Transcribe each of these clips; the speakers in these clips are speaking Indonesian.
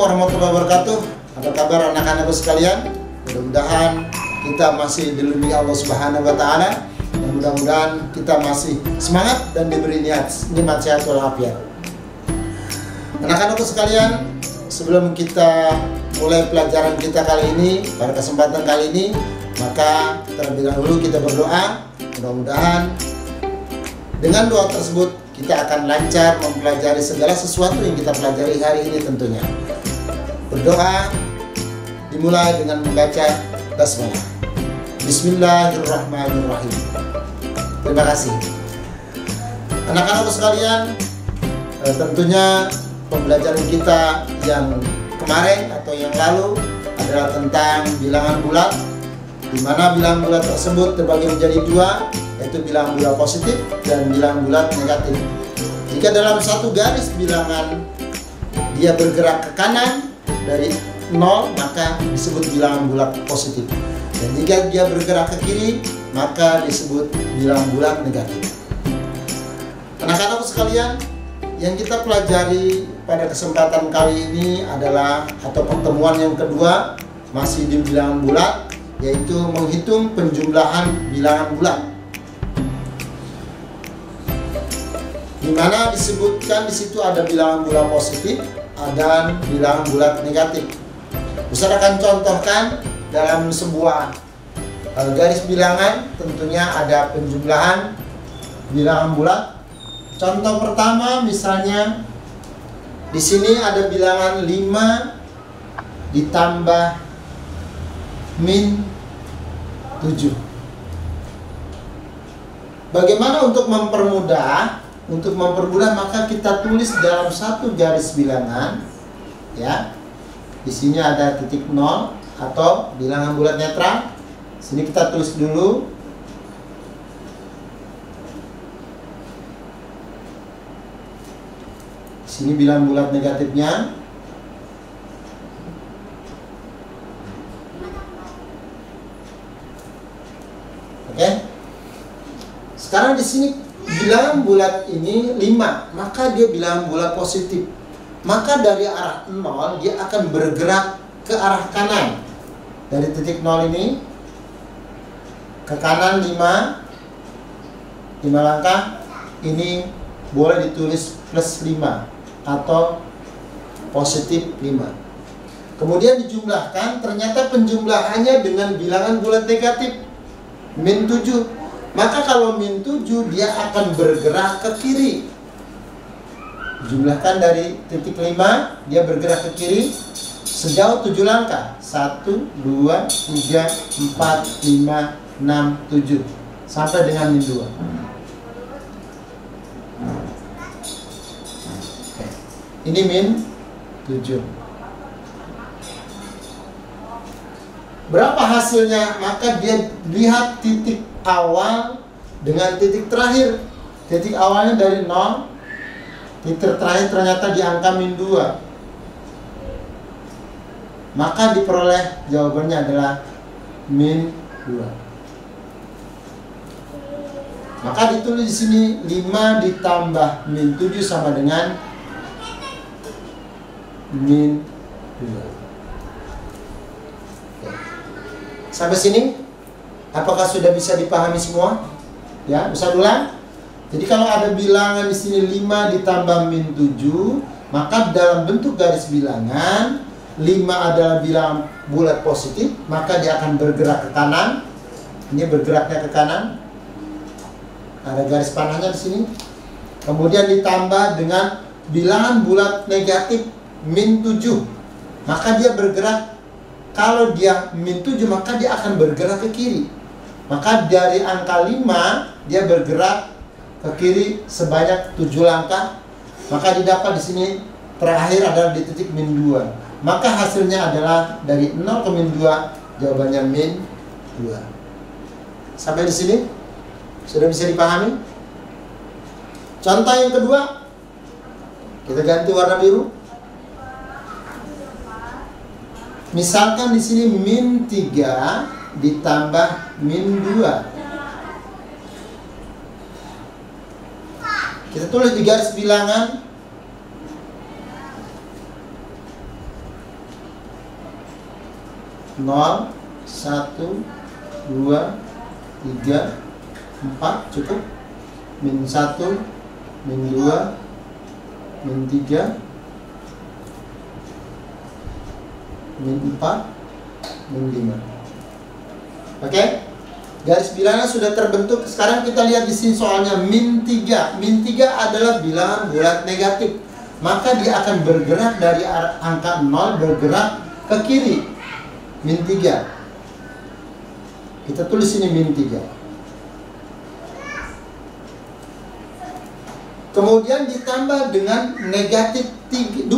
warahmatullahi wabarakatuh. Apa kabar anak-anakku sekalian? Mudah-mudahan kita masih dilindungi Allah Subhanahu wa taala. Dan mudah-mudahan kita masih semangat dan diberi nikmat sehat walafiat. Anak-anakku sekalian, sebelum kita mulai pelajaran kita kali ini, pada kesempatan kali ini, maka terlebih dahulu kita berdoa. Mudah-mudahan dengan doa tersebut kita akan lancar mempelajari segala sesuatu yang kita pelajari hari ini tentunya. Berdoa dimulai dengan membaca basmalah. Bismillahirrahmanirrahim. Terima kasih. Anak-anakku sekalian, tentunya pembelajaran kita yang kemarin atau yang lalu adalah tentang bilangan bulat, di mana bilangan bulat tersebut terbagi menjadi dua, yaitu bilangan bulat positif dan bilangan bulat negatif. Jika dalam satu garis bilangan dia bergerak ke kanan dari 0, maka disebut bilangan bulat positif. Dan jika dia bergerak ke kiri, maka disebut bilangan bulat negatif. Anak-anakku sekalian, yang kita pelajari pada kesempatan kali ini adalah, atau pertemuan yang kedua, masih di bilangan bulat, yaitu menghitung penjumlahan bilangan bulat, di mana disebutkan di situ ada bilangan bulat positif dan bilangan bulat negatif. Ustaz akan contohkan dalam sebuah garis bilangan, tentunya ada penjumlahan bilangan bulat. Contoh pertama, misalnya di sini ada bilangan 5 ditambah min 7. Bagaimana untuk mempermudah? Untuk mempermudah maka kita tulis dalam satu garis bilangan, ya. Di sini ada titik 0 atau bilangan bulat netral. Sini kita tulis dulu. Sini bilangan bulat negatifnya. Oke. Sekarang di sini bilangan bulat ini 5, maka dia bilangan bulat positif. Maka dari arah 0 dia akan bergerak ke arah kanan. Dari titik 0 ini ke kanan 5 langkah. Ini boleh ditulis plus 5 atau positif 5. Kemudian dijumlahkan, ternyata penjumlahannya dengan bilangan bulat negatif min 7. Maka kalau min 7 dia akan bergerak ke kiri. Jumlahkan dari titik 5, dia bergerak ke kiri sejauh 7 langkah. 1, 2, 3, 4, 5, 6, 7 sampai dengan min 2. Ini min 7. Berapa hasilnya? Maka dia lihat titik awal dengan titik terakhir. Titik awalnya dari 0, titik terakhir ternyata di angka min 2. Maka diperoleh jawabannya adalah min 2. Maka ditulis di sini 5 ditambah min 7 sama dengan min 2. Sampai sini, apakah sudah bisa dipahami semua? Ya, bisa ulang. Jadi kalau ada bilangan di sini 5 ditambah min 7, maka dalam bentuk garis bilangan 5 adalah bilangan bulat positif, maka dia akan bergerak ke kanan. Ini bergeraknya ke kanan. Ada garis panahnya di sini. Kemudian ditambah dengan bilangan bulat negatif min 7, maka dia bergerak. Kalau dia min 7, maka dia akan bergerak ke kiri. Maka dari angka 5 dia bergerak ke kiri sebanyak 7 langkah. Maka didapat di sini terakhir adalah di titik min 2. Maka hasilnya adalah dari 0 ke min 2, jawabannya min 2. Sampai di sini sudah bisa dipahami? Contoh yang kedua, kita ganti warna biru. Misalkan di sini min 3 ditambah min 2. Kita tulis di garis bilangan 0, 1, 2, 3, 4 cukup. Min 1, min 2, min 3, min 4, min 5. Oke? Garis bilangan sudah terbentuk. Sekarang kita lihat di sini soalnya min 3. Min 3 adalah bilangan bulat negatif. Maka dia akan bergerak dari angka 0 bergerak ke kiri. Min 3. Kita tulis sini min 3. Kemudian ditambah dengan negatif 2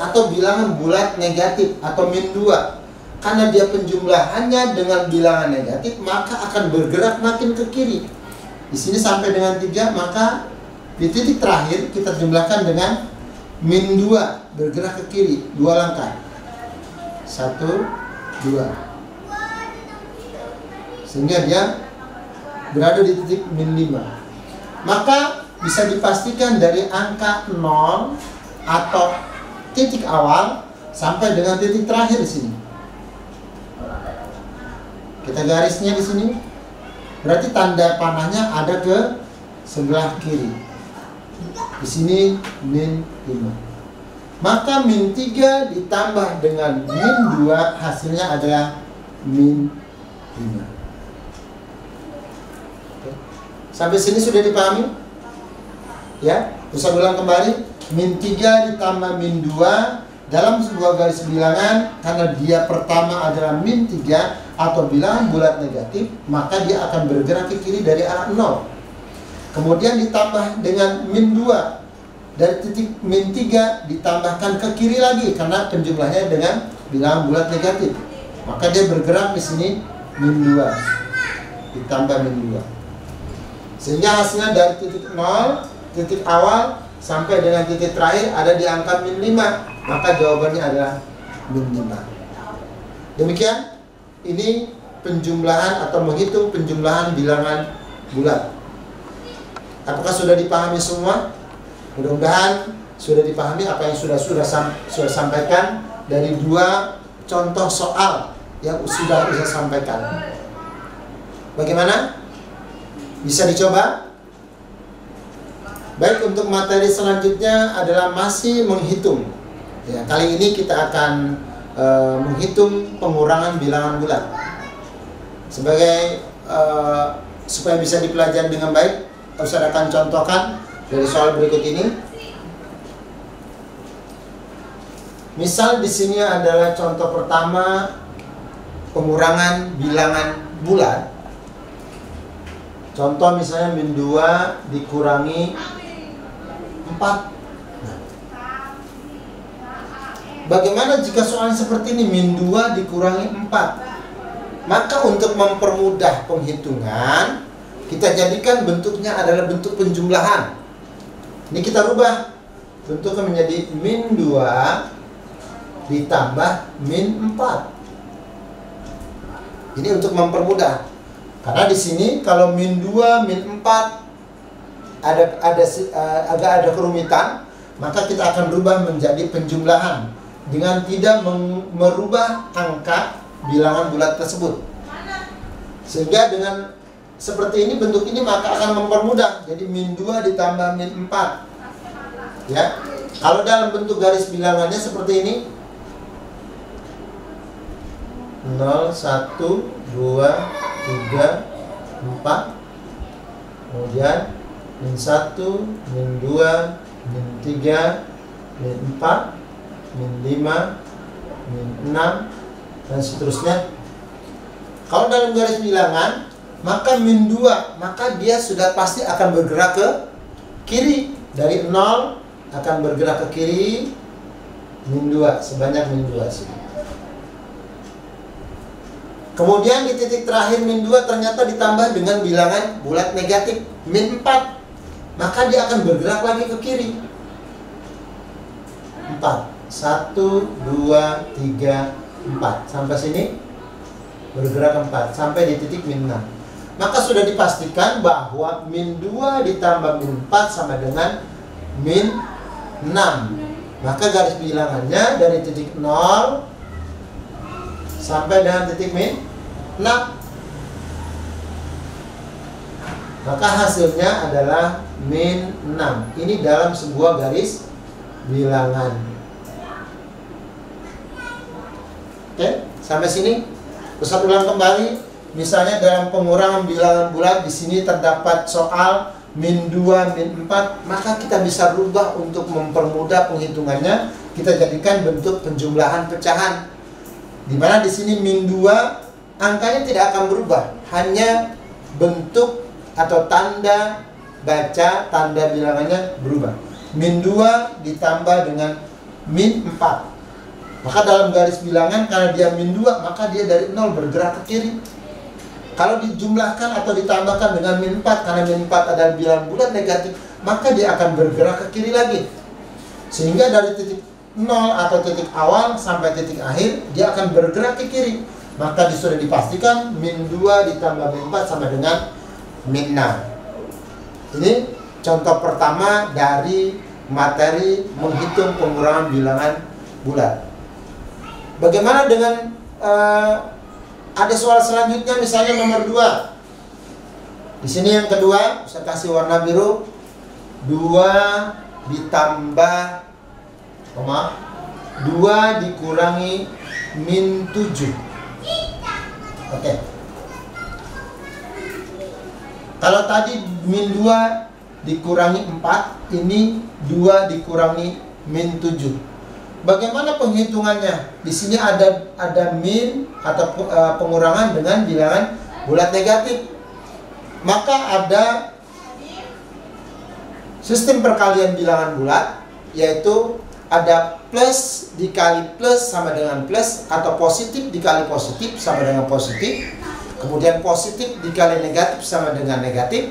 atau bilangan bulat negatif atau min 2. Karena dia penjumlahannya dengan bilangan negatif, maka akan bergerak makin ke kiri. Di sini sampai dengan 3, maka di titik terakhir kita jumlahkan dengan min 2, bergerak ke kiri 2 langkah. 1, 2. Sehingga dia berada di titik min 5. Maka bisa dipastikan dari angka 0 atau titik awal sampai dengan titik terakhir di sini. Kita garisnya di sini. Berarti tanda panahnya ada ke sebelah kiri. Di sini min 5. Maka min 3 ditambah dengan min 2 hasilnya adalah min 5. Oke. Sampai sini sudah dipahami? Ya, bisa ulang kembali. Min 3 ditambah min 2 dalam sebuah garis bilangan, karena dia pertama adalah min 3 atau bilangan bulat negatif, maka dia akan bergerak ke kiri dari arah 0. Kemudian ditambah dengan min 2 dari titik min 3 ditambahkan ke kiri lagi karena penjumlahnya dengan bilangan bulat negatif. Maka dia bergerak di sini min 2 ditambah min 2. Sehingga hasilnya dari titik 0, titik awal sampai dengan titik terakhir ada di angka min 5. Maka jawabannya adalah min 5. Demikian, ini penjumlahan atau menghitung penjumlahan bilangan bulat. Apakah sudah dipahami semua? Mudah-mudahan sudah dipahami apa yang sudah sampaikan dari 2 contoh soal yang sudah saya sampaikan. Bagaimana? Bisa dicoba? Baik, untuk materi selanjutnya adalah masih menghitung. Ya, kali ini kita akan menghitung pengurangan bilangan bulat. Sebagai supaya bisa dipelajari dengan baik, saya akan contohkan dari soal berikut ini. Misal di sini adalah contoh pertama pengurangan bilangan bulat. Contoh misalnya min 2 dikurangi 4. Bagaimana jika soal seperti ini, min 2 dikurangi 4? Maka untuk mempermudah penghitungan, kita jadikan bentuknya adalah bentuk penjumlahan. Ini kita rubah bentuknya menjadi min 2 ditambah min 4. Ini untuk mempermudah. Karena di sini kalau min 2, min 4 agak ada kerumitan, maka kita akan rubah menjadi penjumlahan dengan tidak merubah angka bilangan bulat tersebut. Sehingga dengan seperti ini, bentuk ini maka akan mempermudah. Jadi min 2 ditambah min 4. Ya. Kalau dalam bentuk garis bilangannya seperti ini. 0, 1, 2, 3, 4. Kemudian min 1, min 2, min 3, min 4, min 5, min 6, dan seterusnya. Kalau dalam garis bilangan, maka min 2, maka dia sudah pasti akan bergerak ke kiri. Dari 0 akan bergerak ke kiri min 2, sebanyak min 2 sini. Kemudian di titik terakhir min 2 ternyata ditambah dengan bilangan bulat negatif min 4, maka dia akan bergerak lagi ke kiri 4. 1, 2, 3, 4. Sampai sini bergerak 4 sampai di titik min 6. Maka sudah dipastikan bahwa min 2 ditambah min 4 sama dengan min 6. Maka garis bilangannya dari titik 0 sampai dengan titik min 6. Maka hasilnya adalah min 6. Ini dalam sebuah garis bilangan. Oke, sampai sini. Ustaz ulang kembali. Misalnya dalam pengurangan bilangan bulat di sini terdapat soal min 2, min 4, maka kita bisa rubah untuk mempermudah penghitungannya. Kita jadikan bentuk penjumlahan pecahan. Di mana di sini min 2 angkanya tidak akan berubah, hanya bentuk atau tanda baca, tanda bilangannya berubah. Min 2 ditambah dengan min 4. Maka dalam garis bilangan karena dia min 2, maka dia dari 0 bergerak ke kiri. Kalau dijumlahkan atau ditambahkan dengan min 4, karena min 4 adalah bilangan bulat negatif, maka dia akan bergerak ke kiri lagi. Sehingga dari titik 0 atau titik awal sampai titik akhir, dia akan bergerak ke kiri. Maka sudah dipastikan min 2 ditambah min 4 sama dengan min 6. Ini contoh pertama dari materi menghitung pengurangan bilangan bulat. Bagaimana dengan ada soal selanjutnya, misalnya nomor 2. Di sini yang kedua, saya kasih warna biru. 2 ditambah 2 dikurangi min 7. Oke. Kalau tadi min 2 dikurangi 4, ini 2 dikurangi min 7. Bagaimana penghitungannya? Di sini ada min atau pengurangan dengan bilangan bulat negatif. Maka ada sistem perkalian bilangan bulat, yaitu ada plus dikali plus sama dengan plus, atau positif dikali positif sama dengan positif. Kemudian positif dikali negatif sama dengan negatif.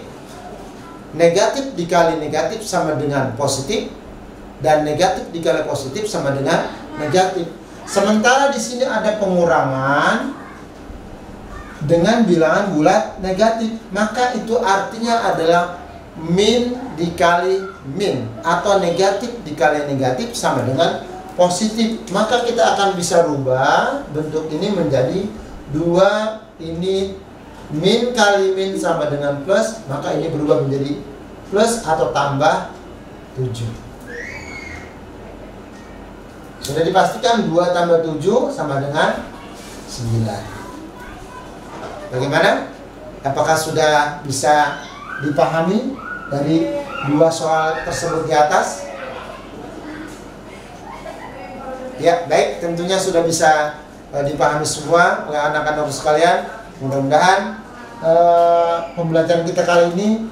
Negatif dikali negatif sama dengan positif. Dan negatif dikali positif sama dengan negatif. Sementara di sini ada pengurangan dengan bilangan bulat negatif, maka itu artinya adalah min dikali min, atau negatif dikali negatif sama dengan positif. Maka kita akan bisa rubah bentuk ini menjadi 2, ini min kali min sama dengan plus, maka ini berubah menjadi plus atau tambah 7. Sudah dipastikan 2 tambah 7 sama dengan 9. Bagaimana? Apakah sudah bisa dipahami dari 2 soal tersebut di atas? Ya, baik, tentunya sudah bisa dipahami semua oleh anak-anak sekalian. Mudah-mudahan pembelajaran kita kali ini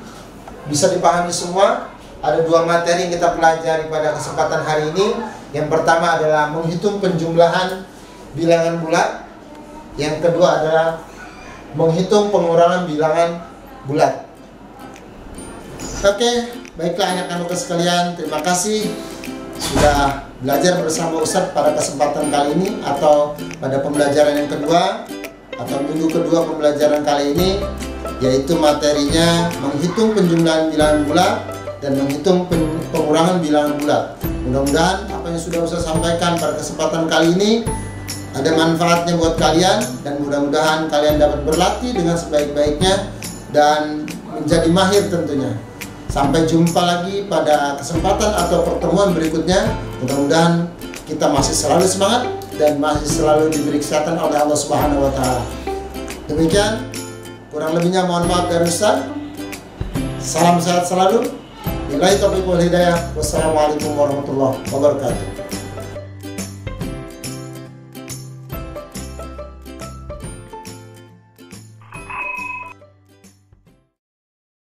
bisa dipahami semua. Ada 2 materi yang kita pelajari pada kesempatan hari ini. Yang pertama adalah menghitung penjumlahan bilangan bulat. Yang kedua adalah menghitung pengurangan bilangan bulat. Oke, baiklah anak-anak sekalian, terima kasih sudah belajar bersama Ustadz pada kesempatan kali ini, atau pada pembelajaran yang kedua atau minggu kedua pembelajaran kali ini, yaitu materinya menghitung penjumlahan bilangan bulat dan menghitung pengurangan bilangan bulat. Mudah-mudahan apa yang sudah Ustaz sampaikan pada kesempatan kali ini ada manfaatnya buat kalian, dan mudah-mudahan kalian dapat berlatih dengan sebaik-baiknya dan menjadi mahir tentunya. Sampai jumpa lagi pada kesempatan atau pertemuan berikutnya. Mudah-mudahan kita masih selalu semangat dan masih selalu diberi kesehatan oleh Allah Subhanahu wa taala. Demikian, kurang lebihnya mohon maaf dari Ustaz. Salam sehat selalu. Billahi taufiq wal hidayah. Wassalamualaikum warahmatullahi wabarakatuh.